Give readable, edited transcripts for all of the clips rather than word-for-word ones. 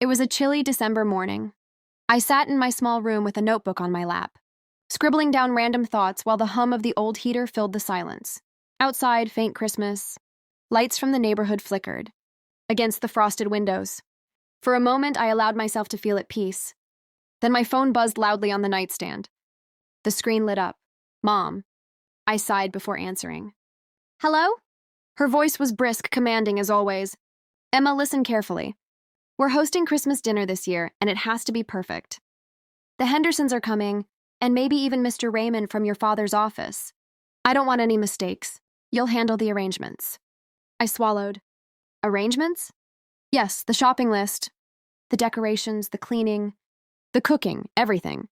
It was a chilly December morning. I sat in my small room with a notebook on my lap, scribbling down random thoughts while the hum of the old heater filled the silence. Outside, faint Christmas. Lights from the neighborhood flickered against the frosted windows. For a moment, I allowed myself to feel at peace. Then my phone buzzed loudly on the nightstand. The screen lit up. Mom. I sighed before answering. Hello? Her voice was brisk, commanding as always. Emma, listen carefully. We're hosting Christmas dinner this year, and it has to be perfect. The Hendersons are coming, and maybe even Mr. Raymond from your father's office. I don't want any mistakes. You'll handle the arrangements. I swallowed. Arrangements? Yes, the shopping list, the decorations, the cleaning, the cooking, everything.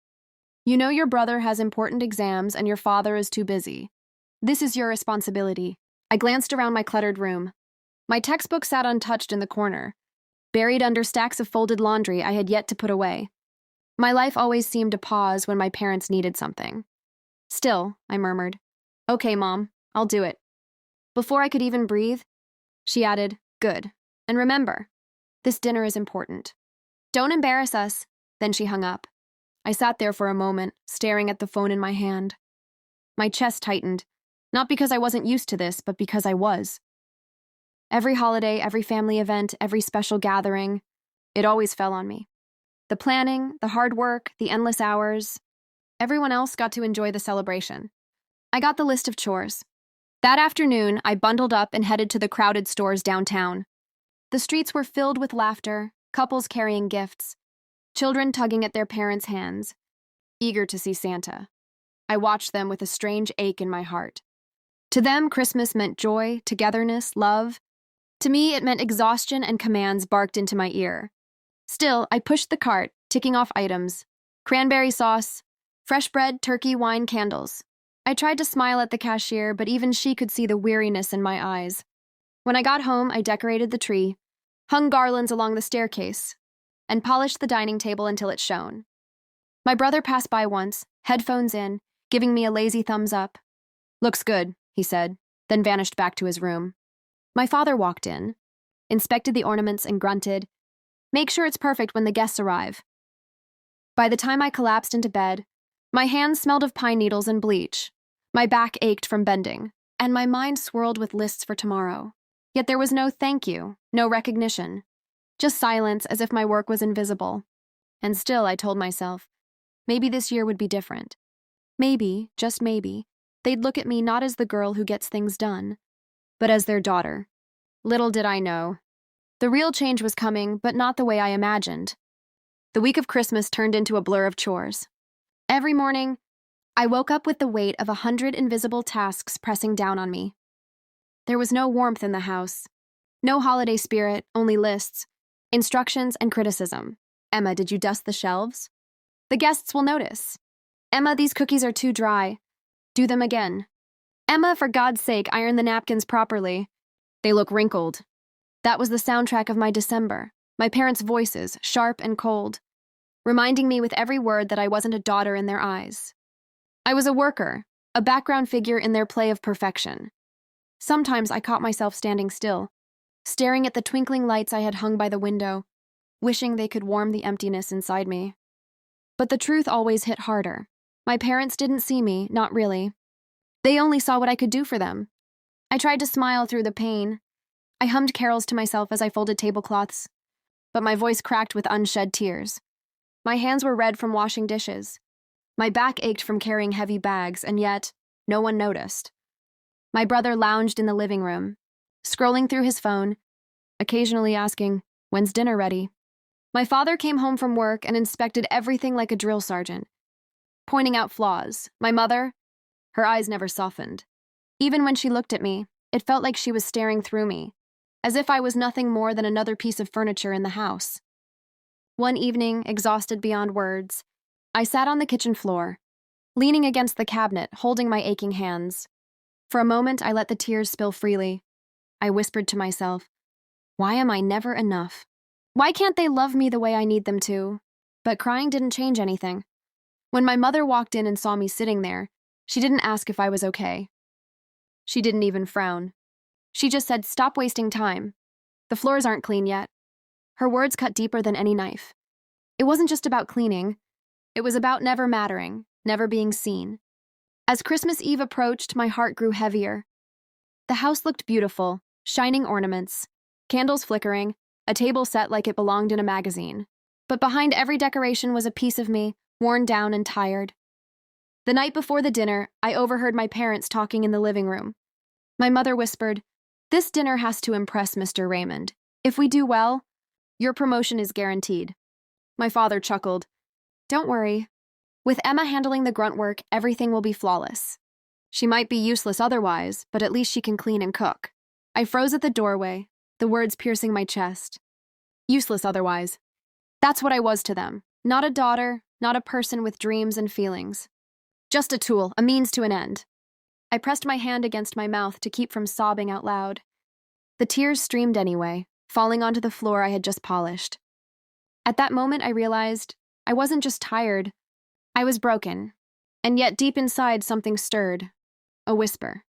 You know your brother has important exams and your father is too busy. This is your responsibility. I glanced around my cluttered room. My textbook sat untouched in the corner, buried under stacks of folded laundry I had yet to put away. My life always seemed to pause when my parents needed something. Still, I murmured, Okay, Mom, I'll do it. Before I could even breathe, she added, Good. And remember, this dinner is important. Don't embarrass us. Then she hung up. I sat there for a moment, staring at the phone in my hand. My chest tightened, not because I wasn't used to this, but because I was. Every holiday, every family event, every special gathering, it always fell on me. The planning, the hard work, the endless hours. Everyone else got to enjoy the celebration. I got the list of chores. That afternoon, I bundled up and headed to the crowded stores downtown. The streets were filled with laughter, couples carrying gifts, children tugging at their parents' hands, eager to see Santa. I watched them with a strange ache in my heart. To them, Christmas meant joy, togetherness, love. To me, it meant exhaustion and commands barked into my ear. Still, I pushed the cart, ticking off items. Cranberry sauce, fresh bread, turkey, wine, candles. I tried to smile at the cashier, but even she could see the weariness in my eyes. When I got home, I decorated the tree, hung garlands along the staircase, and polished the dining table until it shone. My brother passed by once, headphones in, giving me a lazy thumbs up. Looks good, he said, then vanished back to his room. My father walked in, inspected the ornaments and grunted, Make sure it's perfect when the guests arrive. By the time I collapsed into bed, my hands smelled of pine needles and bleach. My back ached from bending, and my mind swirled with lists for tomorrow. Yet there was no thank you, no recognition, just silence as if my work was invisible. And still, I told myself, maybe this year would be different. Maybe, just maybe, they'd look at me not as the girl who gets things done, but as their daughter. Little did I know. The real change was coming, but not the way I imagined. The week of Christmas turned into a blur of chores. Every morning, I woke up with the weight of 100 invisible tasks pressing down on me. There was no warmth in the house. No holiday spirit, only lists, instructions, and criticism. Emma, did you dust the shelves? The guests will notice. Emma, these cookies are too dry. Do them again. Emma, for God's sake, iron the napkins properly. They look wrinkled. That was the soundtrack of my December, my parents' voices, sharp and cold, reminding me with every word that I wasn't a daughter in their eyes. I was a worker, a background figure in their play of perfection. Sometimes I caught myself standing still, staring at the twinkling lights I had hung by the window, wishing they could warm the emptiness inside me. But the truth always hit harder. My parents didn't see me, not really. They only saw what I could do for them. I tried to smile through the pain. I hummed carols to myself as I folded tablecloths, but my voice cracked with unshed tears. My hands were red from washing dishes. My back ached from carrying heavy bags, and yet, no one noticed. My brother lounged in the living room, scrolling through his phone, occasionally asking, When's dinner ready? My father came home from work and inspected everything like a drill sergeant, pointing out flaws. My mother, her eyes never softened. Even when she looked at me, it felt like she was staring through me, as if I was nothing more than another piece of furniture in the house. One evening, exhausted beyond words, I sat on the kitchen floor, leaning against the cabinet, holding my aching hands. For a moment, I let the tears spill freely. I whispered to myself, Why am I never enough? Why can't they love me the way I need them to? But crying didn't change anything. When my mother walked in and saw me sitting there, she didn't ask if I was okay. She didn't even frown. She just said, Stop wasting time. The floors aren't clean yet. Her words cut deeper than any knife. It wasn't just about cleaning. It was about never mattering, never being seen. As Christmas Eve approached, my heart grew heavier. The house looked beautiful, shining ornaments, candles flickering, a table set like it belonged in a magazine. But behind every decoration was a piece of me, worn down and tired. The night before the dinner, I overheard my parents talking in the living room. My mother whispered, "This dinner has to impress Mr. Raymond. If we do well, your promotion is guaranteed." My father chuckled, "Don't worry. With Emma handling the grunt work, everything will be flawless. She might be useless otherwise, but at least she can clean and cook." I froze at the doorway, the words piercing my chest. Useless otherwise. That's what I was to them. Not a daughter, not a person with dreams and feelings. Just a tool, a means to an end. I pressed my hand against my mouth to keep from sobbing out loud. The tears streamed anyway, falling onto the floor I had just polished. At that moment, I realized I wasn't just tired. I was broken. And yet deep inside, something stirred. A whisper.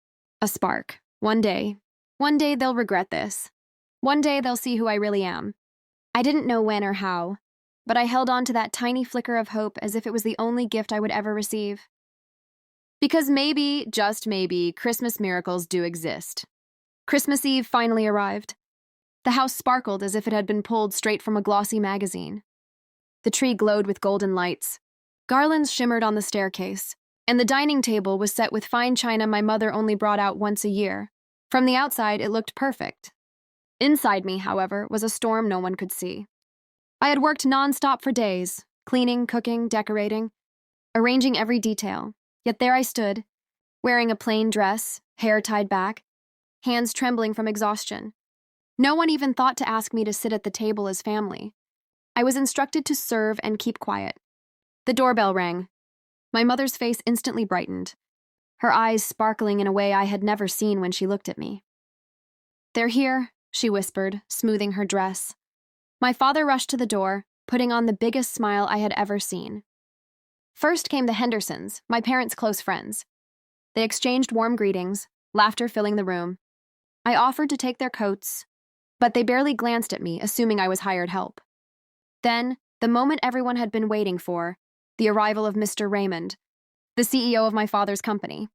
A spark. One day they'll regret this. One day they'll see who I really am. I didn't know when or how, but I held on to that tiny flicker of hope as if it was the only gift I would ever receive. Because maybe, just maybe, Christmas miracles do exist. Christmas Eve finally arrived. The house sparkled as if it had been pulled straight from a glossy magazine. The tree glowed with golden lights. Garlands shimmered on the staircase, and the dining table was set with fine china my mother only brought out once a year. From the outside, it looked perfect. Inside me, however, was a storm no one could see. I had worked nonstop for days, cleaning, cooking, decorating, arranging every detail. Yet there I stood, wearing a plain dress, hair tied back, hands trembling from exhaustion. No one even thought to ask me to sit at the table as family. I was instructed to serve and keep quiet. The doorbell rang. My mother's face instantly brightened, her eyes sparkling in a way I had never seen when she looked at me. "They're here," she whispered, smoothing her dress. My father rushed to the door, putting on the biggest smile I had ever seen. First came the Hendersons, my parents' close friends. They exchanged warm greetings, laughter filling the room. I offered to take their coats, but they barely glanced at me, assuming I was hired help. Then, the moment everyone had been waiting for, the arrival of Mr. Raymond, the CEO of my father's company.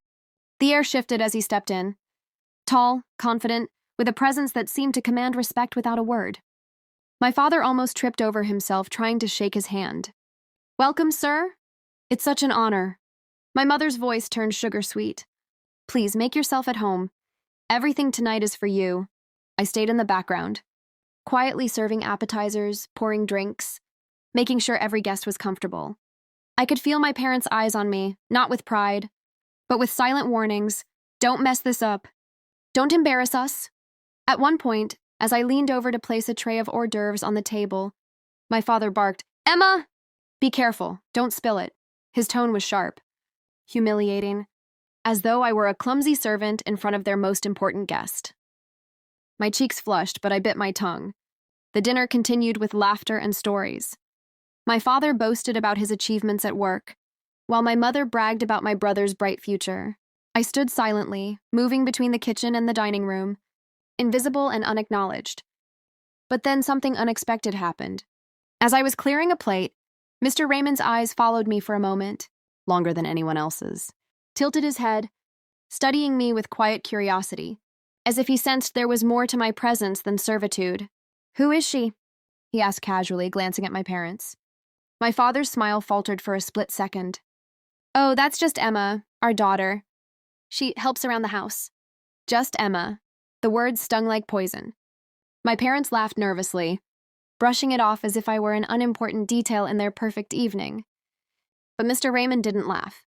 The air shifted as he stepped in. Tall, confident, with a presence that seemed to command respect without a word. My father almost tripped over himself trying to shake his hand. "Welcome, sir. It's such an honor." My mother's voice turned sugar-sweet. "Please, make yourself at home. Everything tonight is for you." I stayed in the background, quietly serving appetizers, pouring drinks, making sure every guest was comfortable. I could feel my parents' eyes on me, not with pride, but with silent warnings. "Don't mess this up. Don't embarrass us." At one point, as I leaned over to place a tray of hors d'oeuvres on the table, my father barked, "Emma! Be careful, don't spill it." His tone was sharp, humiliating, as though I were a clumsy servant in front of their most important guest. My cheeks flushed, but I bit my tongue. The dinner continued with laughter and stories. My father boasted about his achievements at work, while my mother bragged about my brother's bright future. I stood silently, moving between the kitchen and the dining room, invisible and unacknowledged. But then something unexpected happened. As I was clearing a plate, Mr. Raymond's eyes followed me for a moment, longer than anyone else's, tilted his head, studying me with quiet curiosity, as if he sensed there was more to my presence than servitude. "Who is she?" he asked casually, glancing at my parents. My father's smile faltered for a split second. "Oh, that's just Emma, our daughter. She helps around the house." Just Emma. The words stung like poison. My parents laughed nervously, brushing it off as if I were an unimportant detail in their perfect evening. But Mr. Raymond didn't laugh.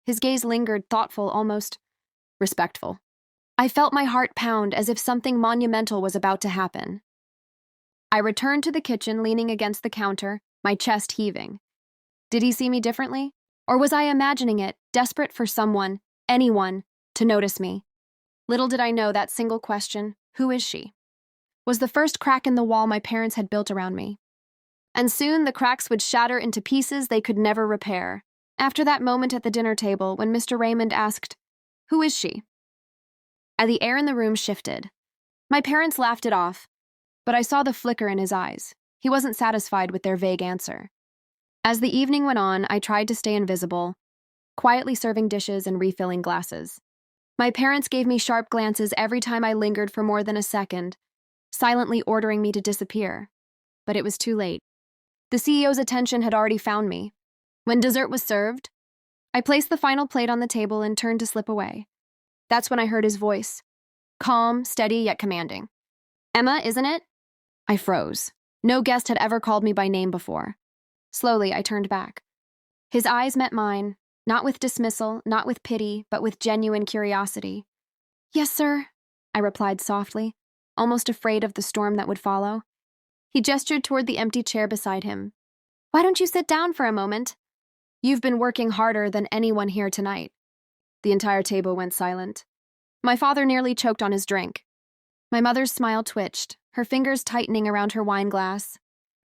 His gaze lingered, thoughtful, almost respectful. I felt my heart pound as if something monumental was about to happen. I returned to the kitchen, leaning against the counter, my chest heaving. Did he see me differently? Or was I imagining it, desperate for someone, anyone, to notice me? Little did I know that single question, "Who is she?" was the first crack in the wall my parents had built around me. And soon the cracks would shatter into pieces they could never repair. After that moment at the dinner table, when Mr. Raymond asked, "Who is she?" The air in the room shifted. My parents laughed it off, but I saw the flicker in his eyes. He wasn't satisfied with their vague answer. As the evening went on, I tried to stay invisible, quietly serving dishes and refilling glasses. My parents gave me sharp glances every time I lingered for more than a second, silently ordering me to disappear. But it was too late. The CEO's attention had already found me. When dessert was served, I placed the final plate on the table and turned to slip away. That's when I heard his voice, calm, steady, yet commanding. "Emma, isn't it?" I froze. No guest had ever called me by name before. Slowly, I turned back. His eyes met mine, not with dismissal, not with pity, but with genuine curiosity. "Yes, sir," I replied softly, almost afraid of the storm that would follow. He gestured toward the empty chair beside him. "Why don't you sit down for a moment? You've been working harder than anyone here tonight." The entire table went silent. My father nearly choked on his drink. My mother's smile twitched, her fingers tightening around her wine glass.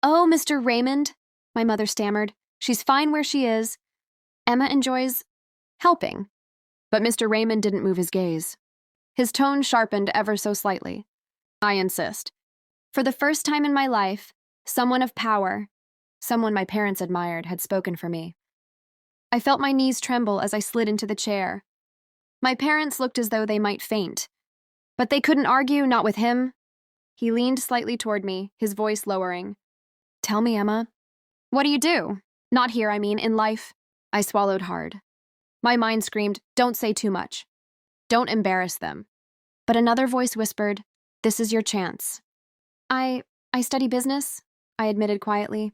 "Oh, Mr. Raymond," my mother stammered. "She's fine where she is. Emma enjoys helping." But Mr. Raymond didn't move his gaze. His tone sharpened ever so slightly. "I insist." For the first time in my life, someone of power, someone my parents admired, had spoken for me. I felt my knees tremble as I slid into the chair. My parents looked as though they might faint. But they couldn't argue, not with him. He leaned slightly toward me, his voice lowering. "Tell me, Emma. What do you do? Not here, I mean, in life." I swallowed hard. My mind screamed, "Don't say too much. Don't embarrass them." But another voice whispered, "This is your chance." I study business," I admitted quietly.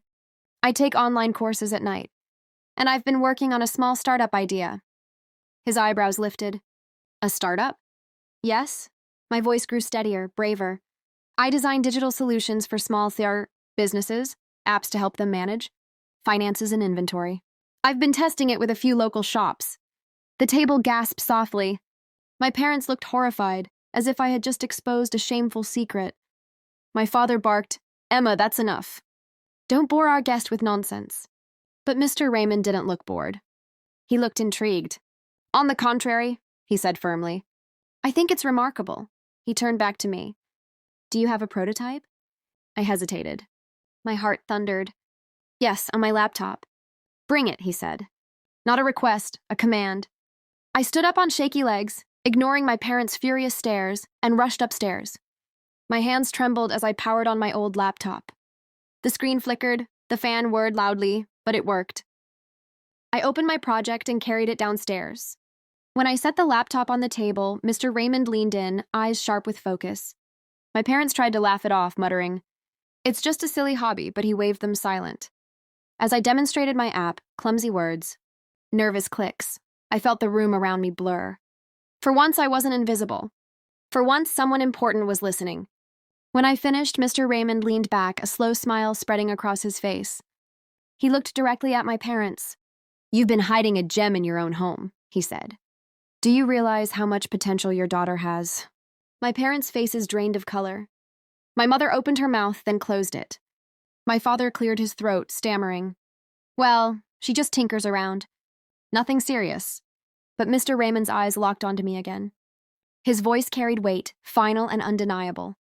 "I take online courses at night. And I've been working on a small startup idea." His eyebrows lifted. "A startup?" "Yes." My voice grew steadier, braver. "I design digital solutions for small businesses, apps to help them manage finances and inventory. I've been testing it with a few local shops." The table gasped softly. My parents looked horrified, as if I had just exposed a shameful secret. My father barked, "Emma, that's enough. Don't bore our guest with nonsense." But Mr. Raymond didn't look bored. He looked intrigued. "On the contrary," he said firmly. "I think it's remarkable." He turned back to me. "Do you have a prototype?" I hesitated. My heart thundered. "Yes, on my laptop." "Bring it," he said. Not a request, a command. I stood up on shaky legs, ignoring my parents' furious stares, and rushed upstairs. My hands trembled as I powered on my old laptop. The screen flickered, the fan whirred loudly, but it worked. I opened my project and carried it downstairs. When I set the laptop on the table, Mr. Raymond leaned in, eyes sharp with focus. My parents tried to laugh it off, muttering, "It's just a silly hobby," but he waved them silent. As I demonstrated my app, clumsy words, nervous clicks, I felt the room around me blur. For once, I wasn't invisible. For once, someone important was listening. When I finished, Mr. Raymond leaned back, a slow smile spreading across his face. He looked directly at my parents. "You've been hiding a gem in your own home," he said. "Do you realize how much potential your daughter has?" My parents' faces drained of color. My mother opened her mouth, then closed it. My father cleared his throat, stammering, "Well, she just tinkers around. Nothing serious." But Mr. Raymond's eyes locked onto me again. His voice carried weight, final and undeniable.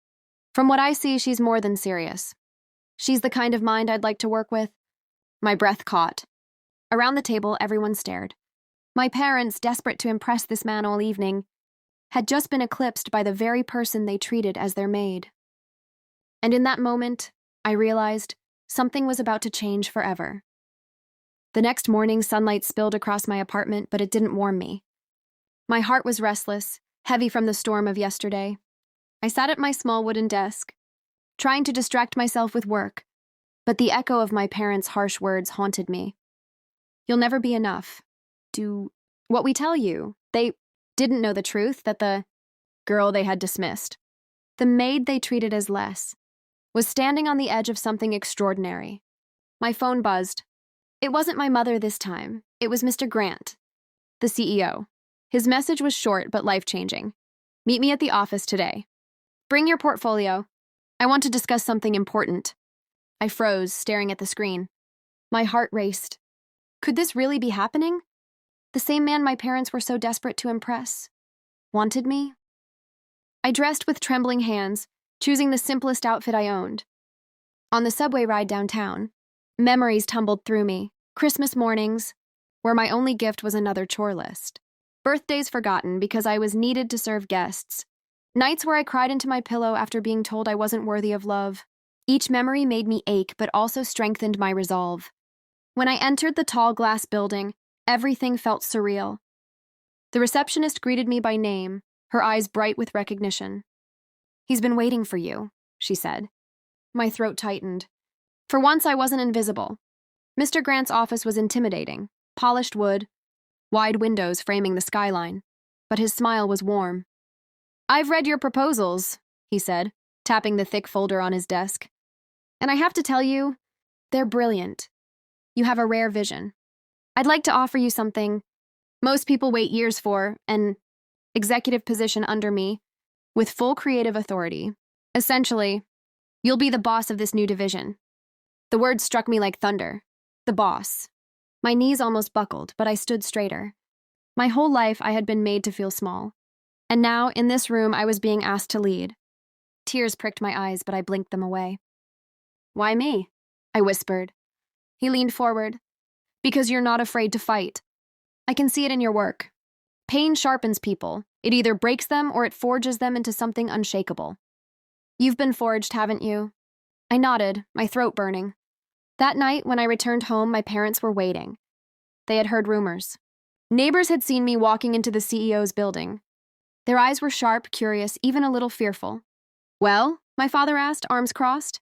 "From what I see, she's more than serious. She's the kind of mind I'd like to work with." My breath caught. Around the table, everyone stared. My parents, desperate to impress this man all evening, had just been eclipsed by the very person they treated as their maid. And in that moment, I realized something was about to change forever. The next morning, sunlight spilled across my apartment, but it didn't warm me. My heart was restless, heavy from the storm of yesterday. I sat at my small wooden desk, trying to distract myself with work, but the echo of my parents' harsh words haunted me. "You'll never be enough. Do what we tell you." They didn't know the truth, that the girl they had dismissed, the maid they treated as less, was standing on the edge of something extraordinary. My phone buzzed. It wasn't my mother this time. It was Mr. Grant, the CEO. His message was short but life-changing. "Meet me at the office today. Bring your portfolio. I want to discuss something important." I froze, staring at the screen. My heart raced. Could this really be happening? The same man my parents were so desperate to impress wanted me? I dressed with trembling hands, choosing the simplest outfit I owned. On the subway ride downtown, memories tumbled through me. Christmas mornings, where my only gift was another chore list. Birthdays forgotten because I was needed to serve guests. Nights where I cried into my pillow after being told I wasn't worthy of love. Each memory made me ache but also strengthened my resolve. When I entered the tall glass building, everything felt surreal. The receptionist greeted me by name, her eyes bright with recognition. "He's been waiting for you," she said. My throat tightened. For once, I wasn't invisible. Mr. Grant's office was intimidating. Polished wood, wide windows framing the skyline. But his smile was warm. "I've read your proposals," he said, tapping the thick folder on his desk. "And I have to tell you, they're brilliant. You have a rare vision. I'd like to offer you something most people wait years for, an executive position under me, with full creative authority. Essentially, you'll be the boss of this new division." The word struck me like thunder. The boss. My knees almost buckled, but I stood straighter. My whole life I had been made to feel small. And now, in this room, I was being asked to lead. Tears pricked my eyes, but I blinked them away. "Why me?" I whispered. He leaned forward. "Because you're not afraid to fight. I can see it in your work. Pain sharpens people. It either breaks them or it forges them into something unshakable. You've been forged, haven't you?" I nodded, my throat burning. That night, when I returned home, my parents were waiting. They had heard rumors. Neighbors had seen me walking into the CEO's building. Their eyes were sharp, curious, even a little fearful. "Well?" my father asked, arms crossed.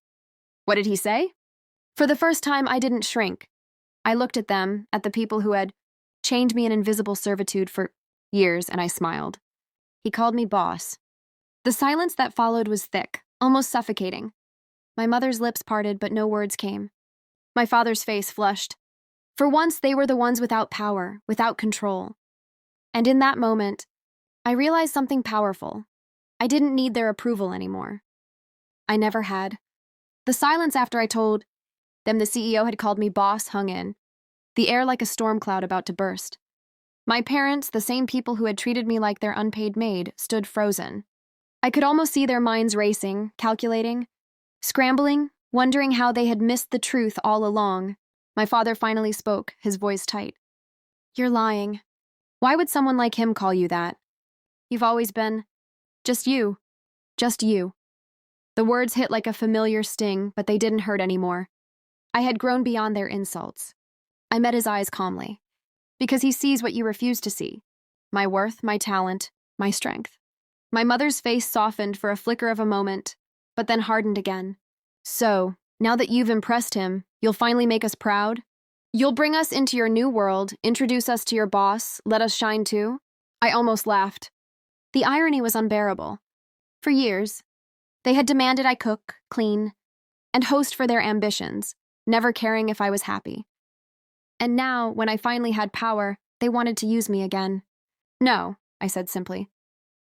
"What did he say?" For the first time, I didn't shrink. I looked at them, at the people who had chained me in invisible servitude for years, and I smiled. He called me boss. The silence that followed was thick, almost suffocating. My mother's lips parted, but no words came. My father's face flushed. For once, they were the ones without power, without control. And in that moment, I realized something powerful. I didn't need their approval anymore. I never had. The silence after I told them the CEO had called me boss hung in, the air like a storm cloud about to burst. My parents, the same people who had treated me like their unpaid maid, stood frozen. I could almost see their minds racing, calculating, scrambling, wondering how they had missed the truth all along. My father finally spoke, his voice tight. "You're lying. Why would someone like him call you that? You've always been just you. Just you." The words hit like a familiar sting, but they didn't hurt anymore. I had grown beyond their insults. I met his eyes calmly. Because he sees what you refuse to see. My worth, my talent, my strength. My mother's face softened for a flicker of a moment, but then hardened again. "So, now that you've impressed him, you'll finally make us proud? You'll bring us into your new world, introduce us to your boss, let us shine too?" I almost laughed. The irony was unbearable. For years, they had demanded I cook, clean, and host for their ambitions, never caring if I was happy. And now, when I finally had power, they wanted to use me again. "No," I said simply.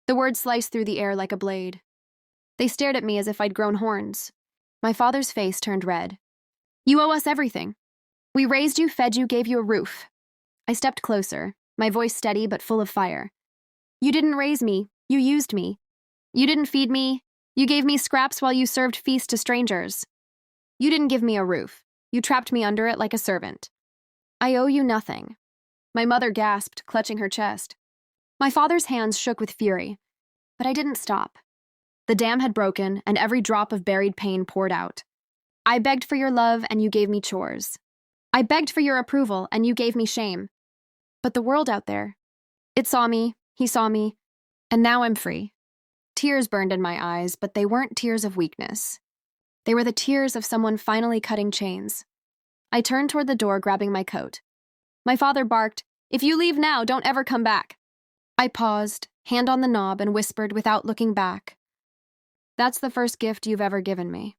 The word sliced through the air like a blade. They stared at me as if I'd grown horns. My father's face turned red. "You owe us everything. We raised you, fed you, gave you a roof." I stepped closer, my voice steady but full of fire. "You didn't raise me, you used me. You didn't feed me, you gave me scraps while you served feast to strangers. You didn't give me a roof, you trapped me under it like a servant. I owe you nothing." My mother gasped, clutching her chest. My father's hands shook with fury, but I didn't stop. The dam had broken, and every drop of buried pain poured out. I begged for your love, and you gave me chores. I begged for your approval, and you gave me shame. But the world out there, it saw me, he saw me, and now I'm free. Tears burned in my eyes, but they weren't tears of weakness. They were the tears of someone finally cutting chains. I turned toward the door, grabbing my coat. My father barked, "If you leave now, don't ever come back." I paused, hand on the knob, and whispered without looking back, "That's the first gift you've ever given me."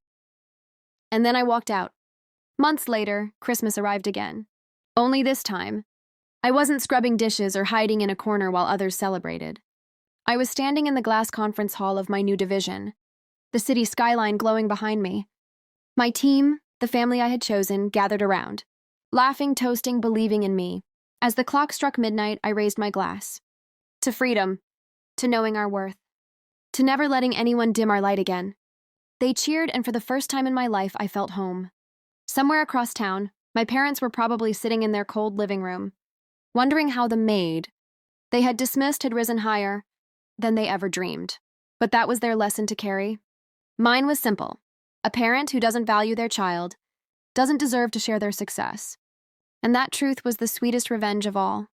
And then I walked out. Months later, Christmas arrived again. Only this time, I wasn't scrubbing dishes or hiding in a corner while others celebrated. I was standing in the glass conference hall of my new division, the city skyline glowing behind me. My team, the family I had chosen, gathered around, laughing, toasting, believing in me. As the clock struck midnight, I raised my glass. To freedom, to knowing our worth, to never letting anyone dim our light again. They cheered, and for the first time in my life, I felt home. Somewhere across town, my parents were probably sitting in their cold living room, wondering how the maid they had dismissed had risen higher than they ever dreamed. But that was their lesson to carry. Mine was simple. A parent who doesn't value their child doesn't deserve to share their success. And that truth was the sweetest revenge of all.